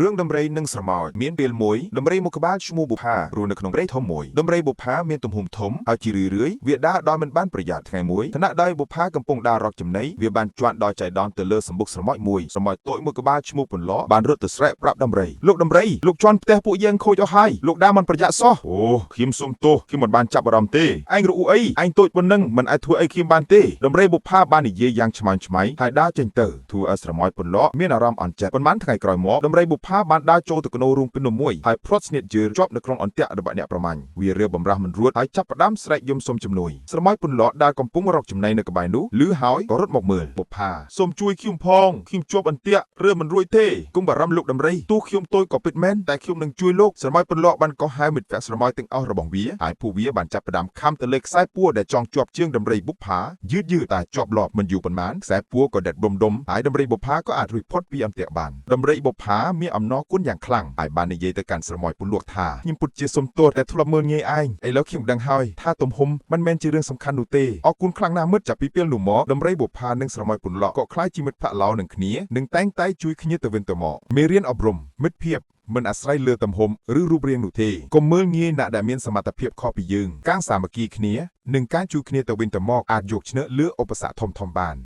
រឿងដំរីនិងស្រមោចមានពេលមួយដំរីមួយក្បាលឈ្មោះបុប្ផារស់នៅក្នុងព្រៃធំមួយដំរីបុប្ផាមានទំហំធំហើយជារឿយៗវាដើរដោយមិនបានប្រយ័ត្នថ្ងៃមួយខណៈដែលបុប្ផាកំពុងដើររកចំណីវាបានជាន់ដោយចៃដន្យទៅលើសម្បុកស្រមោចមួយស្រមោចតូចមួយក្បាលឈ្មោះពន្លកបានរត់ទៅស្រែកប្រាប់ដំរីលោកដំរីលោកជាន់ផ្ទះពួកយើងខូចអស់ហើយលោកដើរមិនប្រយ័ត្នសោះអូខ្ញុំសុំទោសខ្ញុំមិនបានចាប់អារម្មណ៍ទេឯងរអ៊ូអីឯងតូចប៉ុណ្ណឹងមិនអាចធ្វើអីខ្ញុំបានទេដំរីបុប្ផាបាននិយាយយ៉ាងឆ្មើងឆ្មៃហើយដើរចេញទៅធ្វើឲ្យស្រមោចពន្លកមានអារម្មណ៍អន់ចិត្តប៉ុន្មានថ្ងៃក្រោយមកដំរីបុប្ផាបានដើរចូលទៅក្នុងរូងភ្នំមួយហើយព្រាត់ស្នៀតជើងជាប់នៅក្នុងអន្ទាក់របស់អ្នកប្រមាញ់វារើបំរាស់មិនរួចហើយចាប់ផ្ដើមស្រែកយំសុំជំនួយស្រមោចពន្លកដែលកំពុងរកចំណីនៅក្បែរនោះឮហើយក៏រត់មកមើលបុប្ផាសូមជួយខ្ញុំផងខ្ញុំជាប់អន្ទាក់រើមិនរួចទេកុំបារម្ភលោកដំរីទោះខ្ញុំតូចក៏ពិតមែនតែខ្ញុំនឹងជួយលោកស្រមោចពន្លកបានកោះហៅមិត្តភក្តិស្រមោចទាំងអស់របស់វាហើយពួកវាបានចាប់ផ្ដើមខំទៅលើខ្សែពួរដែលចងជាប់ជើងដំរីបុប្ផាយឺតតែជាប់លាប់មិនយូរប៉ុន្មានខ្សែពួរក៏ដេតដុំហើយដំរីបុប្ផាក៏អាចរួចផុតពីអន្ទាក់បានដំរីបុប្ផាមានអំណរគុណយ៉ាងខ្លាំងហើយបាននិយាយទៅកាន់ស្រមោចពន្លកថាខ្ញុំពិតជាសុំទោសតែធ្លាប់មើលងាយឯងឥឡូវខ្ញុំដឹងហើយថាទំហំមិនមែនជារឿងសំខាន់នោះទេអរគុណខ្លាំងណាស់មិត្តចាប់ពីពេលនោះមកដំរីបុប្ផានិងស្រមោចពន្លកក៏ក្លាយជាមិត្តភក្តិល្អនឹងគ្នានិងតែងតែជួយគ្នាទៅវិញទៅមកមេរៀនអប់រំមិត្តភាពមិនអាស្រ័យលើទំហំឬរូបរាងនោះទេកុំមើលងាយអ្នកដែលមានសមត្ថភាពខុសពីយើងការសាមគ្គីគ្នានិងការជួយគ្នាទៅវិញទៅមកអាចយកឈ្នះលើឧបសគ្គធំៗបាន